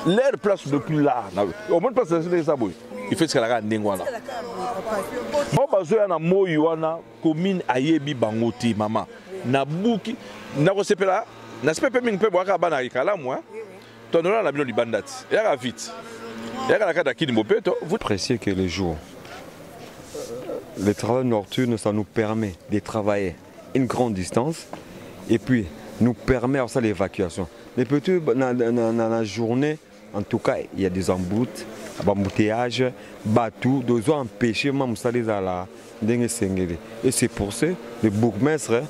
Leur place depuis là, au moins place de ça, il fait ce qu'elle a ndengwana. Bon, parce que na moyuana commune ayebi bangoti maman. Na buki, na kosepela, na sepe mingi pe boaka bana ikala moi. Tonora na bino libandati. Yaka vite. Yaka la kata kini mopeto. Vous appréciez que les jours. Le travail nocturne, ça nous permet de travailler une grande distance et puis nous permet aussi l'évacuation. Les petits, dans la journée, en tout cas, il y a des embouteillages, bateaux, doivent empêcher même ça les ala d'engager. Et c'est pour ça que le bourgmestre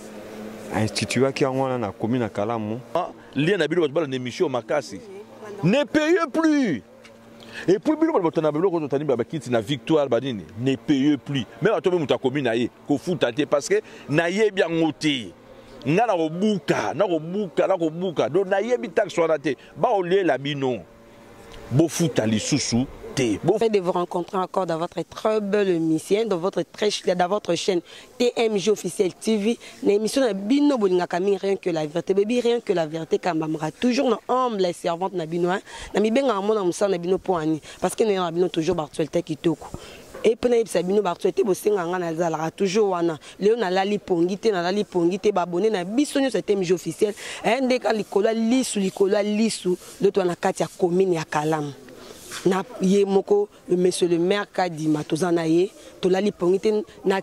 a institué qui a la commune à Kalamu. Lien n'habille pas une émission Makasi. Ne payez plus. Et puis bilo ba tona bilo ko tani ba kiti na victoire badini ne payez plus. Mais à toi même ta commune aye ko futa te parce que na ye bien ngoti. Nga na robuka, na robuka. Donc na ye bi taxe wana te. Ba olie la bino. Bo futa li susu te. De vous rencontrer encore dans votre très belle émission, dans votre chaîne TMJ officiel TV. L'émission na bino bolinga kami rien que la vérité, baby rien que la vérité kamamra. Toujours na humble les servantes na bino. Na mi benga mo na musa na bino poani parce que na bino toujours bartualité kitoko. Et puis na bino bartualité bo senga ngana zala toujours wana. Leo na lali pongite ba abonné na biso nyo TMJ officiel. Ndeka likolo lisu de to na kati ya commune ya Kalamu. Na ye moko monsieur le maire Kadima tozana ye tolali pongite na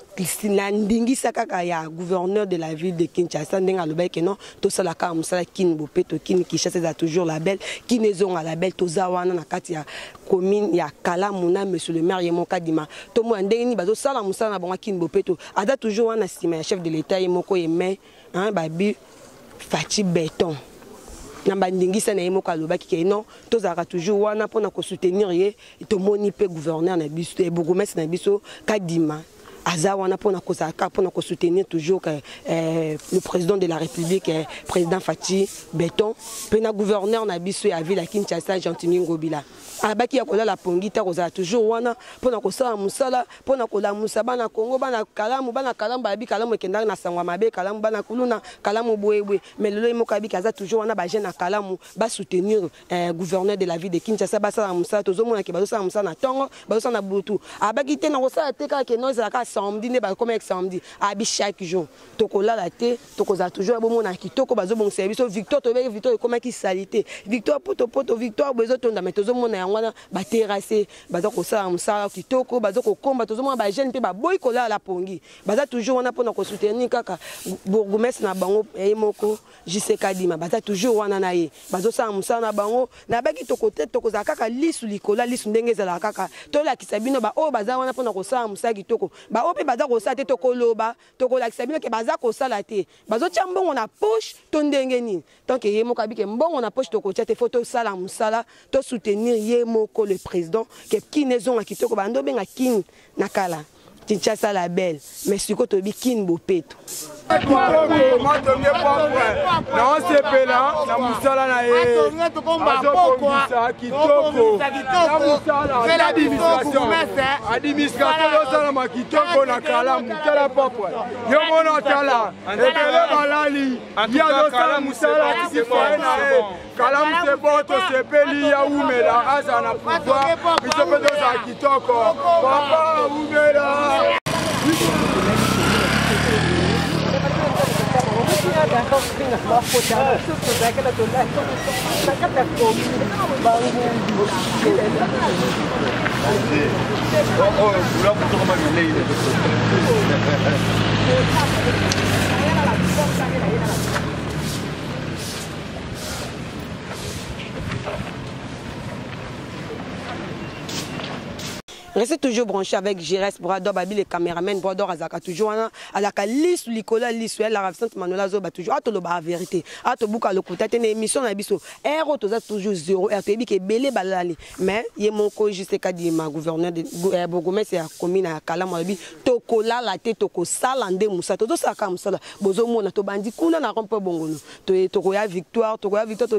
ndingisa kaka ya gouverneur de la ville de Kinshasa ndenga lobeke non to sala ka musala kin bopeto kin Kinshasa za toujours la belle kinezonga la belle tozawana na kati ya commune ya Kalamu na monsieur le maire ye moko Kadima to mo ndeni bazo sala musala na bonga kin bopeto ada toujours wana sima ya chef de l'état ye moko ye mais hein babi Fati Béton namba ndingisa na yemo kalobaki ke non tozaka toujours wana pona ko soutenir ye to moni pe gouverneur na biso e bourgmestre na biso Kadima aza wana pona ko saka pona ko soutenir toujours le président de la République président Fati Béton pe na gouverneur na biso ya ville ya Kinshasa Gentini Ngobila abaki ya kolala pongita kozala toujours wana pona ko sala musala pona ko la musaba na Congo bana Kalamu babi Kalamu ekenda na sangwa mabe Kalamu bana kuluna Kalamu boebwe mais lelo mokabi kaza toujours wana ba jeune na Kalamu ba soutenir gouverneur de la ville de Kinshasa ba sala musala tozomona ke ba sala musala na tongo ba sala na butu abaki te na ko sala te ka ke no za ka samedi ne ba comme samedi abi chaque jour tokolala te tokoza toujours bomona kitoko bazo bon service Victor tobe Victor comme ki salité Victor poto Victor bezo tonda mais tozomona wana ba terrasser baza ko sala musala kitoko baza ko komba tozomona ba jeune pe ba boy kola la pongi baza toujours wana pona ko soutenir kaka bourgmestre na bango moko JC Kadima baza toujours wana na ye bazo sala musala na bango na baki tokoza kaka lisu likola lisu ndenge za kaka to la kisabino ba o baza wana pona ko sala musala kitoko ba o pe baza ko sala te tokoloba tokola kisabino ke baza ko sala te bazo tia mbongo na poche to ndenge ni donc ye moko abike mbongo na poche toko tia te photo sala musala to soutenir ye moko le président que kinezonga kitoko bando benga kin nakala Kinshasa la belle mais siko to bi kin bopeto non c'est pela na musala na ye administration sala makitoko na Kalamu tala papa yo mona tala ebele balali ya sala musala kisifa na ye Kalamu se boto se peli ya umela aza na pouvoir biso peto za kitoko papa umela Restez toujours branché avec Gires Brador Babi les caméramans Brador Azaka toujours à la calice Nicolas Lissuel la Sainte Manola Zoba toujours à tolo ba vérité à to buka le kota tene émission na biso ero toza toujours 0 RTB ke belé balali mais ye mon ko juste Kadima gouverneur de bourgmestre ya commune ya Kalamu bi to kola la tête to ko salande musa to saka musala bozo mona to bandi kuna na rompe bongono to ko ya victoire to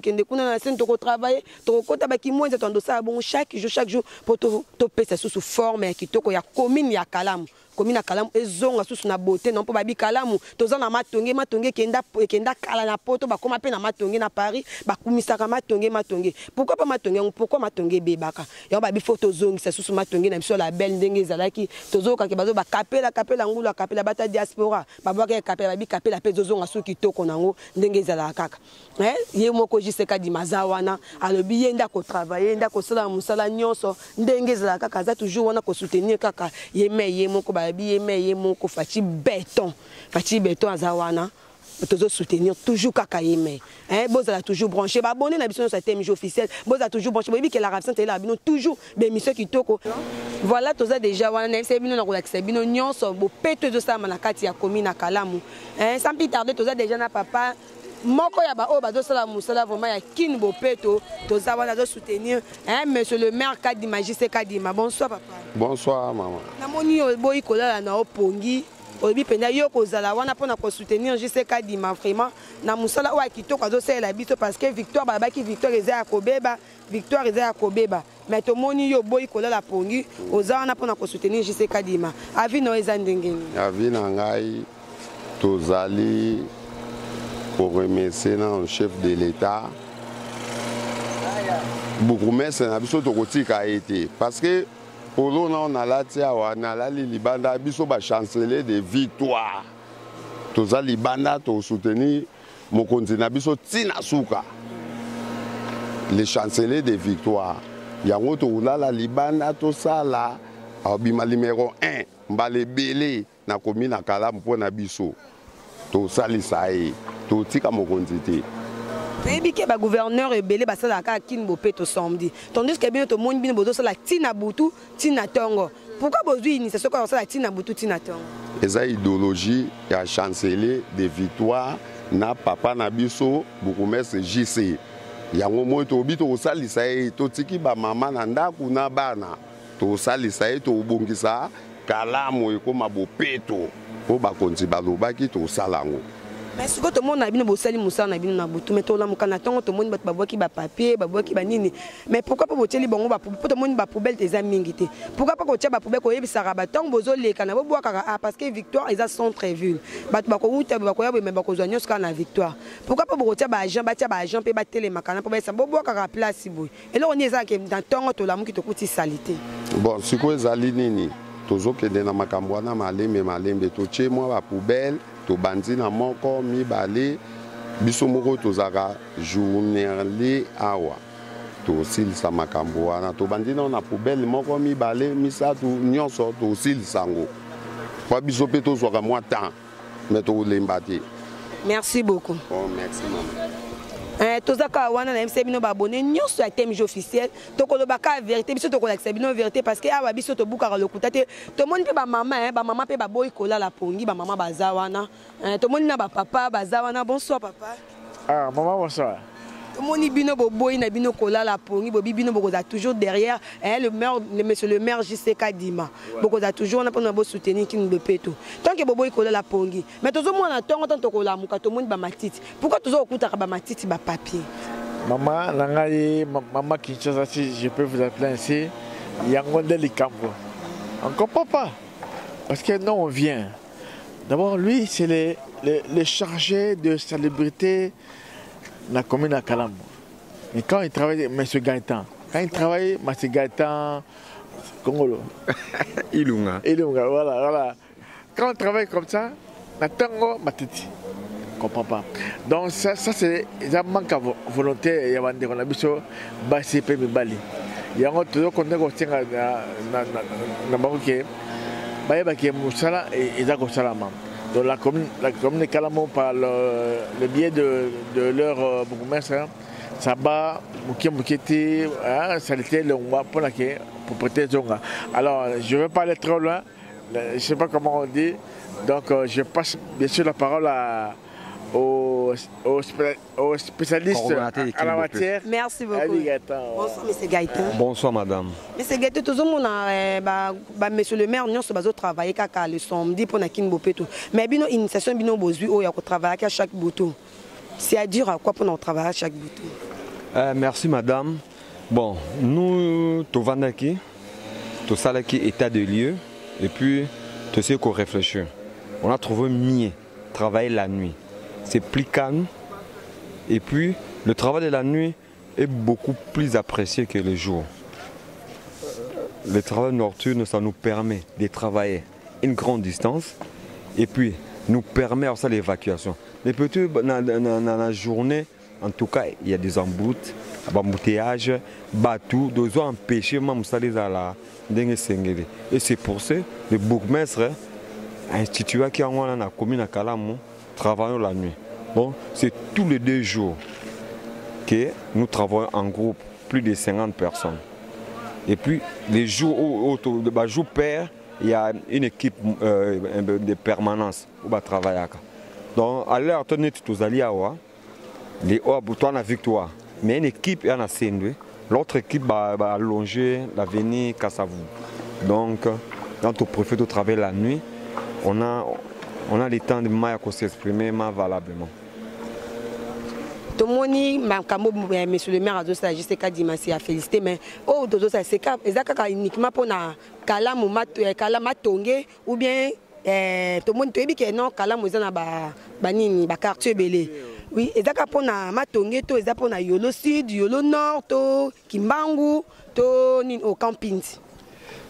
kende kuna na scène to ko travailler to ko tabaki moins to ndo sa bon chaque jour pour to pesa sous forme kitoko ya commune ya Kalamu komi na kalamu ezonga susu na beauté non po babi kalamu toza na matonge kenda kala na poto bakoma pe na matonge na Paris bakumisaka matonge pourquoi pas matonge pourquoi matonge bebaka ya babi photo zongi sa susu matonge na biso la belle ndenge ezalaki tozoka ke bazo ba kapela ngulu kapela bata diaspora babwaka kapela babi kapela pe zozonga suki toko nango ndenge ezalaka kaka ye moko jiseka di mazawana alobi yenda ko travailler nda ko sala musala nyonso ndenge ezalaka kaka za toujours wana ko soutenir kaka ye moko babi ye moko faci béton azawana tozo soutenir toujours kaka yeme bozala toujours branché ba abonné na biso sur TMJ officiel bozala toujours branché bobi que la ravissante est là bino toujours bémission kitoko voilà toza déjà wana c'est bino na kolakisa bino nyonso bo peto zo sama na kati ya commune na Kalamu sans plus tarder toza déjà na papa moko ya ba o bazo sala musala vraiment ya kin bo peto toza wana zo soutenir monsieur le maire Kadima JC Kadima bonsoir papa bonsoir maman na moni boyi kolala na opongi obi penda yo kozala wana pona ko soutenir JC Kadima vraiment na musala wa kitoko azo sala biso parce que victoire babaki victoire eza ya kobeba mais to moni yo boyi kolala pongi oza wana pona ko soutenir JC Kadima avi no eza ndengeni avi na ngai tozali pour remercier le chef de l'État. Beaucoup merci na biso tokotika été parce que pour nous on a la tia wana la libanda biso ba chanceler de victoire. Toza libanda to soutenir mon continent biso tina suka. Les chanceliers de victoire. Yango to la libanda to sala abima numéro 1 mbale belé na commune na Kalamu pona biso. To sali sae. Totika mokonzité. Toyebi ke ba gouverneur ebele basala ka kin bopeto samedi. Tandis que bien to moni bino bozo sala tina butu tina tongo. Pourquoi bozui initiation ko sala tina butu tina tongo? Eza idéologie ya chancelier de victoire na papa na biso Bukumese JC. Yango mo to bito osalisa e to tiki ba mama na ndaku na bana. To osalisa e to obongisa Kalamu ekoma bopeto. Po ba konti balobaki to salango. Mais ce que tout le monde a bien bossé musala na bien na butu mais to la mukana tongo to monde babwaki ba papier babwaki ba nini mais pourquoi pas boteli bongo ba to monde ba poubelle tes amis ngité pourquoi pas ko tia ba poubelle ko yebisa ba tongo bozo leka na bobwaka parce que victoire ils sont très vul ba to ba ko uta ba ko ya mais ba ko zwanyo ska na victoire pourquoi pas bo tia ba agent pe ba tele makana po ba sa bobwaka place boy et là on est ça que dans tongo to la muki to kuti salité bon siko ezali nini tozo kende na makambo wana malembe to tie moi ba poubelle to bandi na moko mibale biso moko tozaka journalier awa to silisa makambo wana to bandi na poubelle moko mibale misatu nyonso to silisango kwa biso pe tozwaka mwa temps mais to lemba te. Merci beaucoup. Bon, merci maman. Tozaka wana na MC bino ba abonné nyonso ya TMJ officiel to kolobaka vérité biso to kolakisa bino vérité parce que awa biso to bukaka lokuta te to moni pe ba mama pe ba boy kolala pongi ba mama baza wana to moni na ba papa baza wana bonsoir papa maman bonsoir to moni bino bo boy na bino kolala pongi bo bino bokoza toujours derrière monsieur le maire JC Kadima bokoza toujours na pona bo soutenir kin bepeto tant que bo boy kolala pongi mais tozo mona tongo to kola muka to moni ba matiti pourquoi tozo okuta ba matiti ba papier maman nangai maman Kinshasa si je peux vous appeler ainsi Yangonde Likambo on comprend pas parce que non on vient d'abord lui c'est le chargé de célébrité la commune à Kalamu. Et quand il travaille, M. Gaëtan, M. Gaëtan, Congolo. Ilunga, voilà. Quand on travaille comme ça, la tango, ma titi. Je ne comprends pas. Donc ça c'est un manque à volonté. Il y a des gens qui ont baissé les bali. Il y a des gens qui ont été donc la commune de Kalamu par le biais de leur bourgmestre, ça bat Muketi, ça était le mois pour prêter Zonga. Alors je ne vais pas aller trop loin, je ne sais pas comment on dit, donc je passe bien sûr la parole aux spécialistes à la matière. Merci beaucoup. Bonsoir, M. Gaëtan. Bonsoir, madame. M. Gaëtan, tout le monde, monsieur le maire, nous avons travaillé le samedi pour la Kinbopeto. Mais il y a une initiation qui a travaillé à chaque bouton. C'est à dire à quoi pour nous travailler à chaque bouton. Merci, madame. Bon, nous, tout Vandaki, tout ça qui état de lieu, et puis tu sais qu'on réfléchit. On a trouvé mieux travailler la nuit. C'est plus calme. Et puis, le travail de la nuit est beaucoup plus apprécié que le jour. Le travail nocturne, ça nous permet de travailler une grande distance et puis nous permet aussi l'évacuation. Mais peut-être dans la journée, en tout cas, il y a des embouteillages, bateaux, qui doivent empêcher même ça les à et c'est pour ça que le bourgmestre institué qui est dans la commune de Kalamu travaille la nuit. Bon, c'est tous les 2 jours que nous travaillons en groupe, plus de 50 personnes. Et puis, les jours où jour pair, il y a une équipe de permanence où on travaille. Donc, à l'heure, tu es tous allés à les hors, toi, la victoire. Mais une équipe est en Ascendé. L'autre équipe va allonger l'avenir Kassavou. Donc, quand on préfère travailler la nuit, on a le temps de s'exprimer valablement. Tomoni makambo monsieur le maire a dosa juste ka dimanche a féliciter mais oh dosa c'est ka ezaka uniquement pour na kalamu kalama tonge ou bien tomoni toyebi ke non kalamu ezana ba nini ba quartier belé oui ezaka pour na matonge to ezaka pour na yolo sud yolo nord to kimbangu to ni au camping.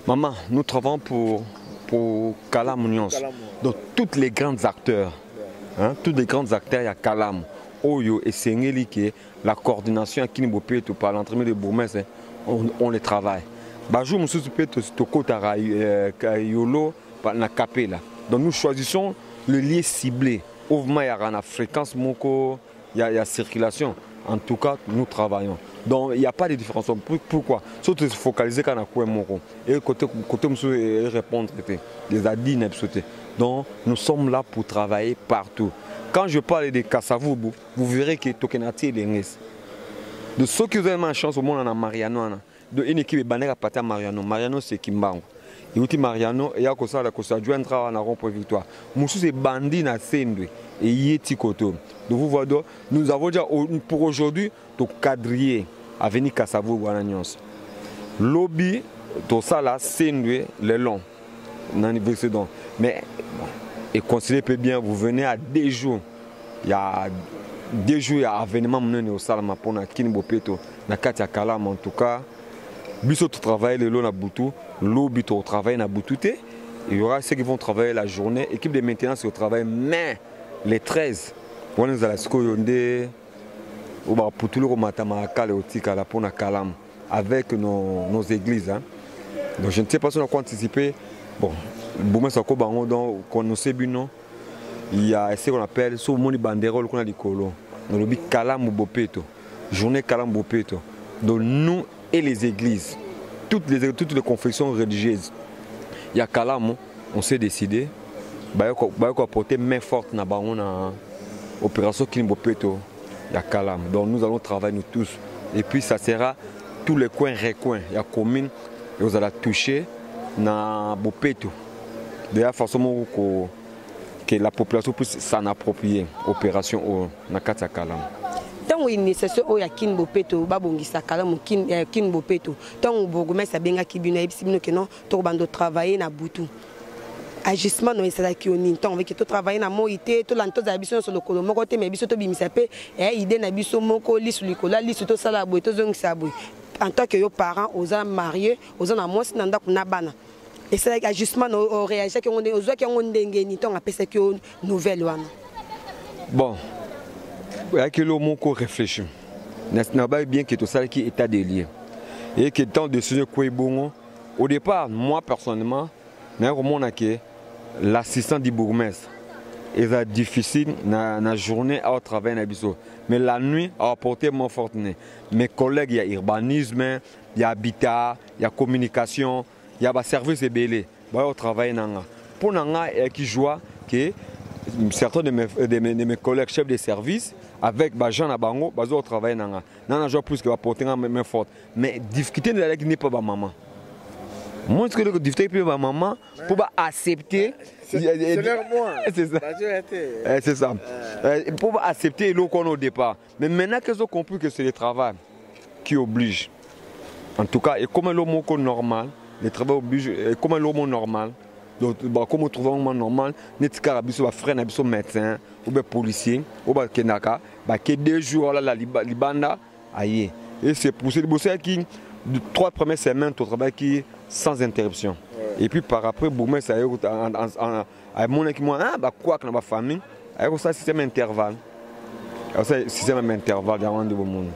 Maman, nous travaillons pour Kalamu Nyons. Donc tous les grands acteurs, tous les grands acteurs il y a Kalamu. Oyo et Sengeli qui est la coordination à Kinibopé par l'entraînement de bourgmestre, on les travaille. Bajou Moussou Peto Tokotara Yolo na Kapela. Donc nous choisissons le lieu ciblé. Ouvma y a la fréquence moko, il y a circulation. En tout cas, nous travaillons. Donc il n'y a pas de différence. Pourquoi? Surtout se focaliser quand on a moko. Et côté Moussou répondre les adines. Donc nous sommes là pour travailler partout. Quand je parle de Kassavou, vous verrez que Tokenati est l'English. De ceux qui ont eu ma chance au monde, on a Mariano. De une équipe de Banera Pata Mariano. Mariano, c'est Kimbango. Et aussi Mariano, il y a que ça, la joindre à la rond victoire. Moussou, c'est Bandi na Sendwe. Et Yeti Koto. Donc vous voyez, nous avons déjà pour aujourd'hui, le quadriller à venir Kassavou ou Ananyons. Lobby, tout ça là, Sendwe, le long. Mais. Et considérez bien, vous venez à 2 jours. Il y a 2 jours, il y a un événement au Salama pour Kinbopeto, na Katia Kalam en tout cas. Biso tu travailles le long à Boutou, l'Obi tu travailles à Boutou. Il y aura ceux qui vont travailler la journée, équipe de maintenance au travail, mais les 13, on est à la Skoyonde, au Bapoutou, au Matamaka, au Tikala pour Kalam, avec nos églises. Donc je ne sais pas si on a anticipé. Bon, il y a ce qu'on appelle ce monde banderole qu'on a dit colo. Dans le but Kalamu Bopeto, journée Kalamu Bopeto. Donc nous et les églises, toutes les confessions religieuses, il y a Kalamu, on s'est décidé, qu'on apporter main forte dans la opération Kinbopeto, il y a Kalamu. Donc nous allons travailler nous tous. Et puis ça sera tous les coins, recoins, il y a commune, et vous allez toucher dans Bopeto. De la façon que la population puisse s'en approprier, opération au Nakata Kalam. Tant qu'il est nécessaire au Yakin Bopeto, Babongisa Kalam, Kin Bopeto, tant au bourgmestre a bien Kibuna, Ibsibino que non, tout le monde travailler na Boutou. Agissement non c'est là qui on temps avec tout travailler na moité, tout l'entos d'habitation sur le colomo côté mais biso to bimisape et idée na biso moko li sur le cola li to sala boy to zong sabou. En tant que yo parents aux ans mariés, aux ans à moi c'est nanda kuna bana. Et c'est là qu'ajustement on réagit que on est aux qui on dengue ni temps après c'est que nouvelle one. Bon. Avec le mot qu'on réfléchit. N'est-ce pas bien que tout ça qui est état des lieux. Et que tant de ce quoi bon au départ moi personnellement l'assistant du bourgmestre est difficile dans la journée à travailler na biso. Mais la nuit à apporter mon fortune. Mes collègues il y a urbanisme, il y a habitat, il y a communication. Il y a des services ébélés, au travail. Pour nous, qui joue que certains de mes collègues chefs de service, avec Jean Abango, au travail. Nous avons plus que apporter une main forte. Mais difficulté de la n'est pas ma maman. Moi, ce que je difficulté de ma maman, pour accepter. C'est leur moi. C'est ça. Pour accepter l'eau qu'on a au départ. Mais maintenant qu'ils ont compris que c'est le travail qui oblige. En tout cas, et comme l'homme normal, le travail oblige, comme l'homme normal, Donc, comme on trouve un moment normal, nous avons frère, nous médecin, ou policier, ou kenaka, qui 2 jours là, la Libanda, aïe. Et c'est pour ça qui, 3 premières semaines, tu travailles sans interruption. Et puis par après, Boumé, ça y est, à mon équipe, quoi que dans ma famille, avec ça, système intervalle. C'est système intervalle dans le monde.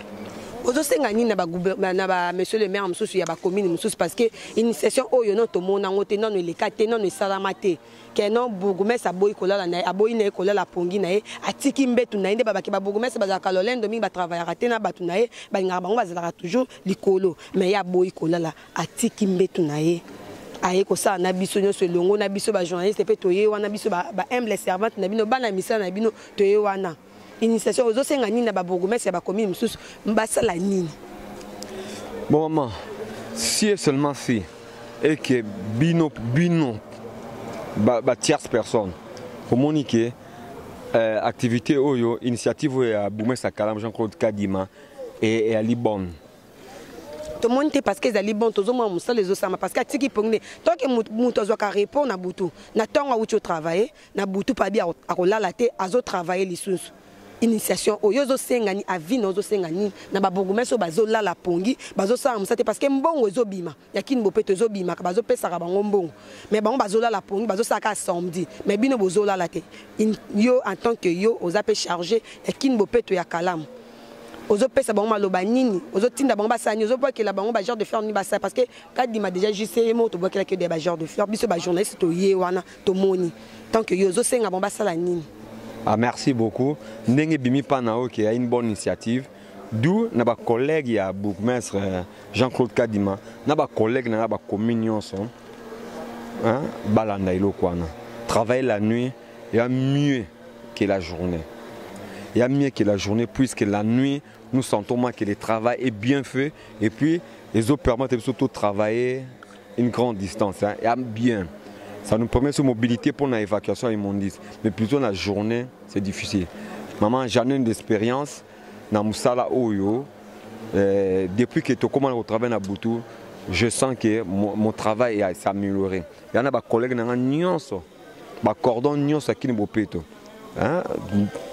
Monsieur le maire, il y a commune parce que l'initiation oyo non to mona ngote non le kate non salamate que non bourgmestre aboy kola na aboy na kola la pongi na e atiki mbetu na inde babaki ba bourgmestre ba kalolendo mi ba travailler raté na batu na e ba ngaba bango bazala toujours likolo mais ya boy kola la atiki mbetu na e aye ko sa na biso nyo selongo na biso ba journaliste pe toye wana biso ba humble servante na bino bana misala na bino toye wana. Initiation aux océans na ba bourgmestre ba commune mususu mbasala nini. Bon maman, si et seulement si et que bino ba tierce personne pour moniquer activité oyo initiative ya bourgmestre Kalam Jean-Claude Kadima et à Libon. Tout le monde parce que les bons tous moi musala les osama parce que tiki pongné tant que muto zo ka répondre na butu na tonga ucho travailler na butu pa bia akolala te azo travailler lisusu. Initiation oyo sengani avino ozo sengani na ba bourgmestre bazo la la pongi bazo sa musate parce que mbongo ezo bima yakini bopeto ezo bima ka bazo pesa ka bango mbongo mais bango bazo la la pongi bazo saka samedi mais bino bozo la la te yo en tant que yo oza pe charger yakini bopeto ya Kalamu ozo pesa bango maloba nini ozo tinda bango basani ozo boke la bango ba genre de faire ni basa parce que kadima déjà juste mo to boke la que des ba genre de faire biso ba journaliste to ye wana to moni tant que yo ozo senga bango basala nini. Ah, merci beaucoup. Ndenge bimi panao qui a une bonne initiative. D'où nos collègues à bourgmestre Jean-Claude Kadima, nos collègues dans la commune sont balanda ilokwana. Travailler la nuit, il y a mieux que la journée. Il y a mieux que la journée puisque la nuit nous sentons que le travail est bien fait et puis les autres permettent surtout de travailler une grande distance. Il y a bien. Ça nous permet de mobilité pour l'évacuation immondice. Mais plutôt la journée, c'est difficile. Maman, j'en ai une expérience dans Moussala Oyo. Depuis que tu commences à travailler à Boutou, je sens que mon travail s'est amélioré. Il y en a des collègues qui ont un cordon qui est bopeto.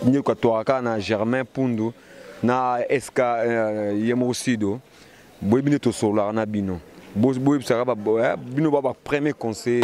Ni ko toaka na Germain Pundu na Eska Yemosido. Boy bino to solar na bino. Boy ça va bino ba premier conseil.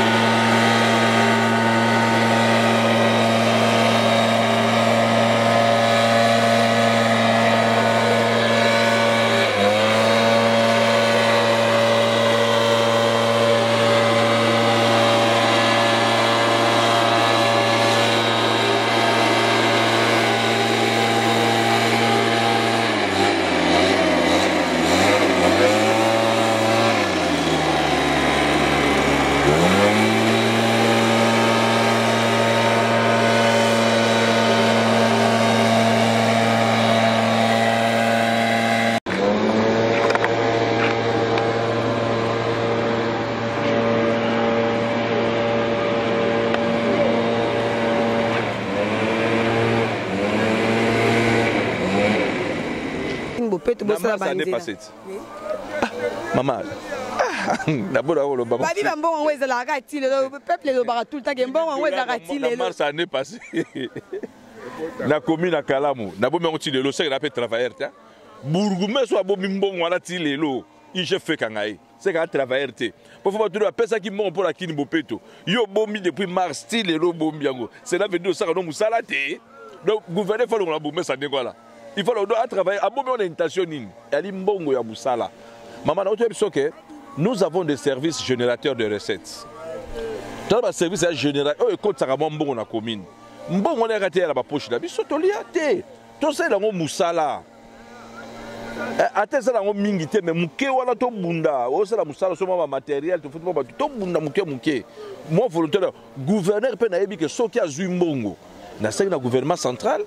Maman, d'abord, ça n'est passé. La commune à Kalamu, d'abord, on le sait qu'il travailler. Bourgmestre, il fait kangaï. C'est qu'un travailleur. Pour faire tout le monde qui monte pour la Kini Bopeto. Yo bombi depuis mars, style et bombi. C'est là que nous avons salate. Donc, gouverner, il faut que nous bourgmestre ça là. Il faut travailler. À mon intention, maman, nous avons des services générateurs de recettes. Dans le service générateur, quand ça va bon la commune. Bon, on est raté à la poche là. Mais surtout liaté. Tout ça dans mon moussala. Attends ça dans mon mingité, mais mouké wala to bunda. Oh ça la moussala sur mon matériel, tout football, tout bunda mouké. Moi volontaire, gouverneur peut naïbi que ce qui a zumbongo. Na c'est le gouvernement central.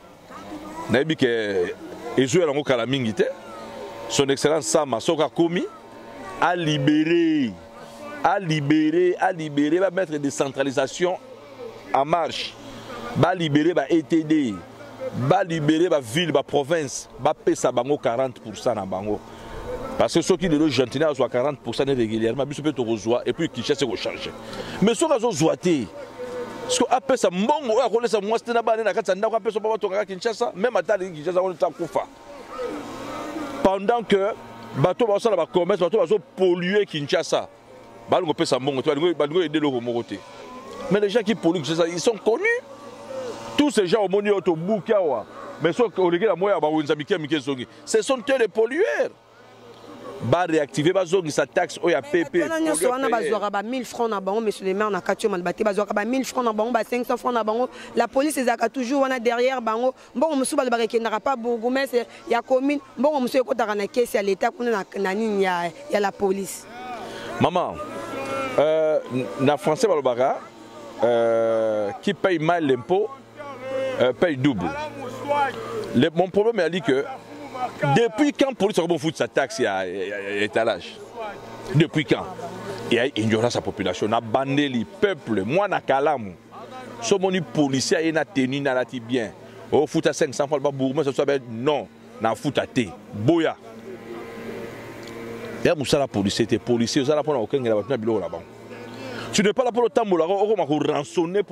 Naïbi que Ezo Elango Kalamingite, son excellence Sama Soka Komi a libéré, va mettre des centralisations en marche, va libérer va ETD, va libérer va ville, va province, va payer ça bango 40% na bango. Parce que ceux qui le gentiment à 40% régulièrement, ils peuvent te rejoindre et puis Kinshasa se changer. Mais ceux qui ont zoité, ce qu'on appelle ça, même pendant que bateau va commerce, bateau va polluer Kinshasa. Mais les gens qui polluent Kinshasa, ils sont connus. Tous ces gens au monde au Bukawa, mais ceux qui ont ce sont eux les pollueurs. Ba réactiver ba zone sa taxe o ya PP. On a 1000 francs na bango monsieur le maire na katio malbate bazwaka ba 1000 francs na bango ba 500 francs na bango la police ezaka toujours wana derrière bango mbongo musu ba bakendaka pas bourgmestre ya commune mbongo musu ekotaka na caisse ya l'état kuna na nini ya la police. Maman na français balobaka qui paye mal l'impôt paye double. Mon problème est que depuis quand la police a fout sa taxe à étalage? Depuis quand? Il y a ignorance à la population, on a bandé le peuple, moi na Kalamu. Ce moni policier est tenu na lati bien. Oh fout à 500 francs ba bourgmestre ça soit non, na fout à té. Boya. Il y a moussa la policier, t'es policier, ça la pour aucun gars na bilo là-bas. Tu n'es pas là pour le tambour là, on va rançonner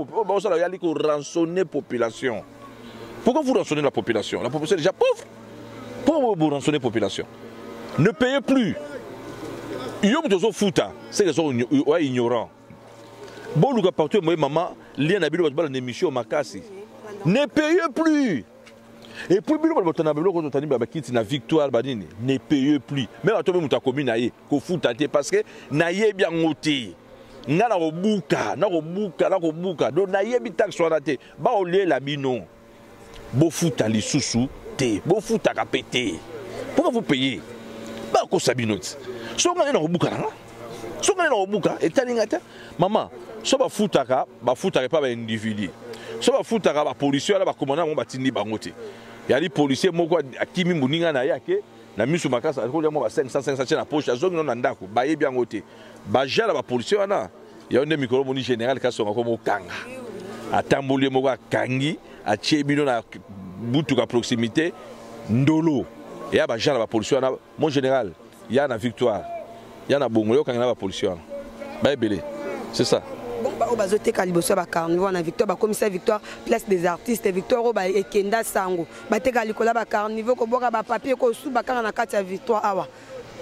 population. Pourquoi vous rançonnez la population? La population est déjà pauvre. Pourquoi vous rançonnez la population? Ne payez plus. Il y a des fouta, c'est qu'ils sont ignorants. Bon, le partout, moi, maman, lien à Bilo, une émission Makasi. Ne payez plus. Et puis, Bilo, na victoire, ne payez plus. Même à toi, tu as commis naïe, qu'on fout parce que naïe bien ôté. Na robuka, donc naïe bien taxe sur la tête. Ba au lieu la bino. Bo fout à l'issoussou. Bon fout à péter. Pourquoi vous payez? Bah, qu'on s'abinote. Si on a un bouca, si on a un bouca, et talingata, maman, si on fout à pas un individu. Si on fout à policier, là, commandant, on va tenir bangote. Il y a des policiers, moi, à qui m'imouninga na yake, na misu makasa, à 500 na poche, à zone non andako, bah, bien goté. Bah, j'ai la policier, il y a un micro général qui sont comme au Kanga. À Tamboulé, moi, Kangi, à Tchébino, na Boutou à proximité, Ndolo. Et à Bajan, la pollution, mon général, il y a une victoire. Il y a un bon quand il y a la pollution. C'est ça. Bon, au bazoté Caliboso, on a victoire, commissaire victoire, place des artistes, victoire, et Kenda Sango. Baté Calicola, niveau, Koboka, papier, Kosu, Bakar, na Katia victoire. Awa.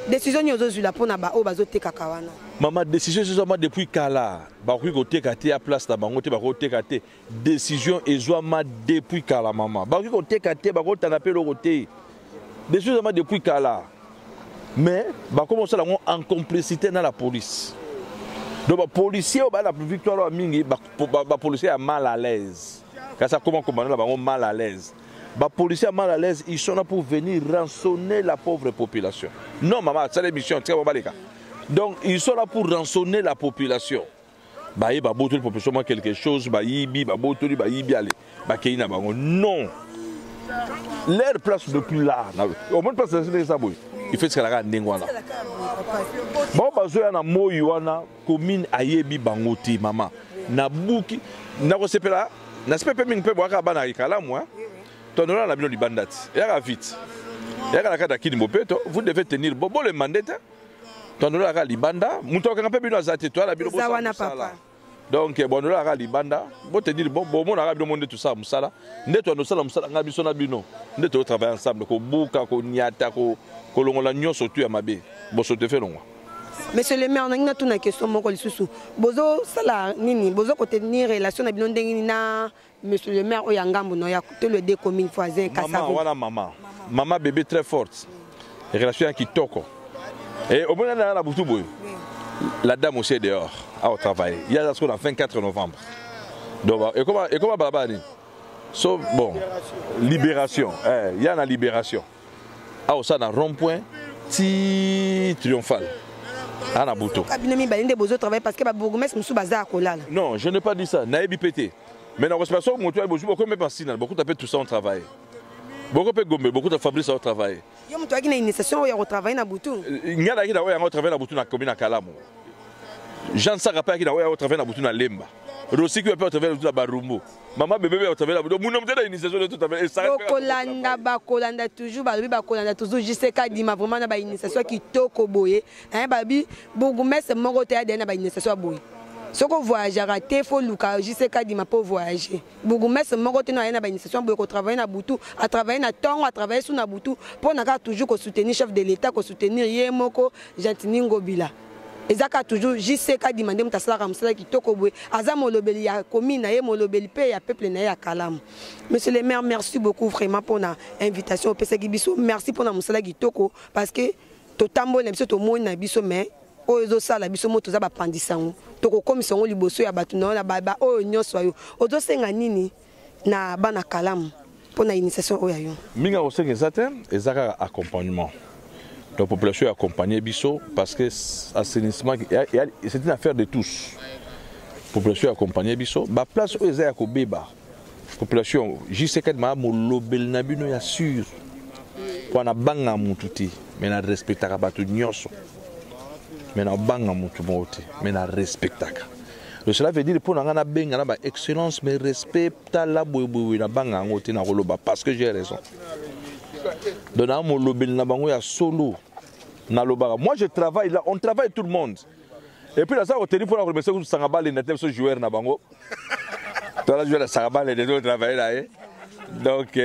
Décision, nous avons eu la peau, au bazoté Kakawana. Maman, décision, c'est seulement depuis Kala. Bakoui côté Kate à place là, Bangote, Bakote Kate. Décision, et Zouama depuis Kala, maman. Bakoui côté Kate, Bakote, t'en appelles au côté. Décision, seulement depuis Kala. Mais, comment ça, en complicité dans la police. Donc, les policiers, la victoire, les policiers sont mal à l'aise. Quand ça commence, ils sont mal à l'aise. Les policiers sont mal à l'aise, ils sont là pour venir rançonner la pauvre population. Non, maman, c'est l'émission, très bon, donc, ils sont là pour rançonner la population. La population quelque chose, non. Leur place depuis là. Au moins, place de ça, il fait ce qu'elle a dit. Bon, parce que na moyuana commune ayebi bangoti maman. Na buki, na kosepela, na sepe mingi pe boaka bana ikala moi. Tonora na bino di bandati. Ya vite. Ya la kata kini mopeto, vous devez tenir bon le mandat. Tonora ka libanda, muto ka pe bino azate toi la bino papa. Donc bonora ka libanda, bo te dire bon mon arabe do monde tout ça musala. Ndeto no sala musala ngabi sona bino. Ndeto travailler ensemble ko buka ko nyata ko longola nyonso tu ya mabe. Bo so te fait longa. Monsieur le maire, on a une question. Bozo, ça nini, bozo côté ni relation na bino ndenge na monsieur le maire oyangambo no ya côté le deux communes voisins Kassavo. Maman bébé très forte. Relation qui toko. Et au moment la boutou boy. La dame aussi est dehors au travail. Il y a ce qu'on a 24 novembre. Donc et comment baba ni. So bon, libération. Il y a la libération. Ah ça dans rond-point ti triomphal. Non, je n'ai pas dit ça. Naïbi pété. Mais dans le beaucoup de personnes, beaucoup de tout ça au travail. Beaucoup de gombe, beaucoup de fabriques au travail. Il y a une initiation où il y a un travail dans Boutou. Il y a un travail dans Boutou dans la commune de Kalamu. Jean Sarapa qui a travaillé dans Boutuna Lemba. Rossi qui a travaillé dans Barumbo. Maman bébé a travaillé dans Boutuna. Mon homme initiation de tout à fait. Kolanda toujours, Kolanda toujours. Je sais qu'à dire vraiment na ba initiation qui toko boye. Hein babi, bourgmestre moko te a donné ba initiation boye. Ce qu'on voyage à rater, il faut Lucas, je sais qu'à dire ma pauvre voyager. Bourgmestre moko te na ba initiation boye ko travailler na Boutou, à travailler na Tongo, à travailler sur na Boutou pour na toujours ko soutenir chef de l'État, ko soutenir Yemoko, Gentiningo Bila. Ezaka toujours JCK demandé mutasala kamsala kitoko boye aza molobeli ya commune na ye molobeli pe ya peuple na ya Kalamu. Monsieur le maire, merci beaucoup vraiment pour na invitation au PSG biso, merci pour na musala kitoko parce que to tambola biso to moni na biso mais ozo sala biso moto za ba pandisango toko komisa ngo liboso ya batu na ba oyo nyonso ayo ozo senga nini na bana Kalamu pour na initiation oyo ayo minga osenga ezate ezaka accompagnement. La population est accompagnée biso parce que l'assainissement c'est une affaire de tous. La population est accompagnée biso. La place où ils sont à Kobeba, la population, je sais que ma molobel nabino ya sûr. Pour na banga mututi, mais na respectaka batu nyonso. Mais na banga mutu moti, mais na respectaka. Cela veut dire pour na benga na ba excellence mais respect ta la boy na banga ngoti na koloba parce que j'ai raison. Donc, moi je travaille là, on travaille tout le monde. Et puis là, ça, au téléphone, on remercie que Sangabal est un joueur na bango. Toi, là, je vais Sangabal et les autres travaillent là. Donc,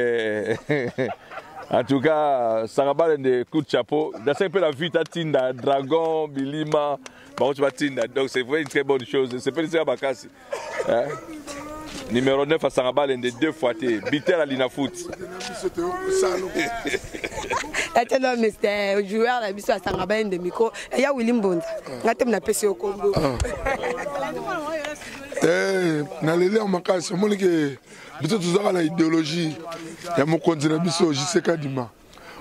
en tout cas, Sangabal est des coups de chapeau. Dans un peu la vie, Tinda, Dragon, Bilima, donc c'est vraiment une très bonne chose. C'est pas ça, Bakassi. Numéro 9 à Sangabal, est deux fois, Biter à l'Inafoot. Non, mais c'était joueur à Bissou à Sangabal de micro. Et il y a William Bond. On a passé au Congo. Nalele en makasi, moi que biso tuzaka la idéologie ya mokonzi na biso JCK Dima.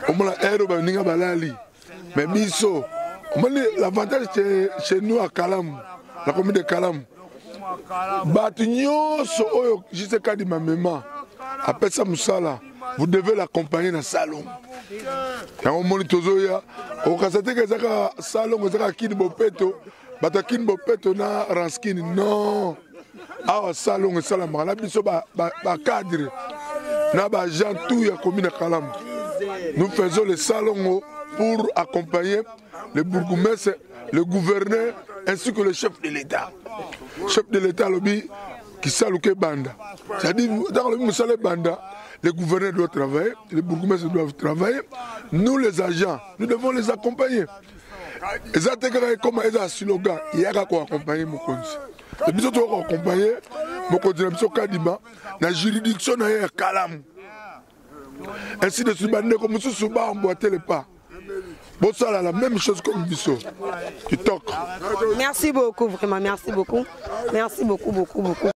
Omona ero ba ninga balali. Mais biso, l'avantage chez nous à Kalamu, la commune de Kalamu. Batu nyonso oyo JCK Dima mema. Après ça musala, vous devez l'accompagner dans le salon. Yango moni tozoya, o kasate ke zaka salon zaka kini bopeto, bata kini bopeto na ranskini non. Awa salon salama la biso ba cadre na ba gens tout ya commune Kalamu. Nous faisons le salon pour accompagner le bourgmestre, le gouverneur ainsi que le chef de l'État. Chef de l'État lobby qui saluke banda. C'est-à-dire dans le musale banda, les gouverneurs doivent travailler, les bourgmestres doivent travailler. Nous les agents, nous devons les accompagner. Et ça c'est comme un slogan, il y a qu'à accompagner mon conseil. Et puis surtout accompagner mon conseil Kadima, la juridiction à Kalamu. Ainsi de suite, comme si Souba emboîtait les pas. Bon, ça là, la même chose comme Bissot. Tu toques. Merci beaucoup, vraiment, merci beaucoup. Merci beaucoup, beaucoup, beaucoup.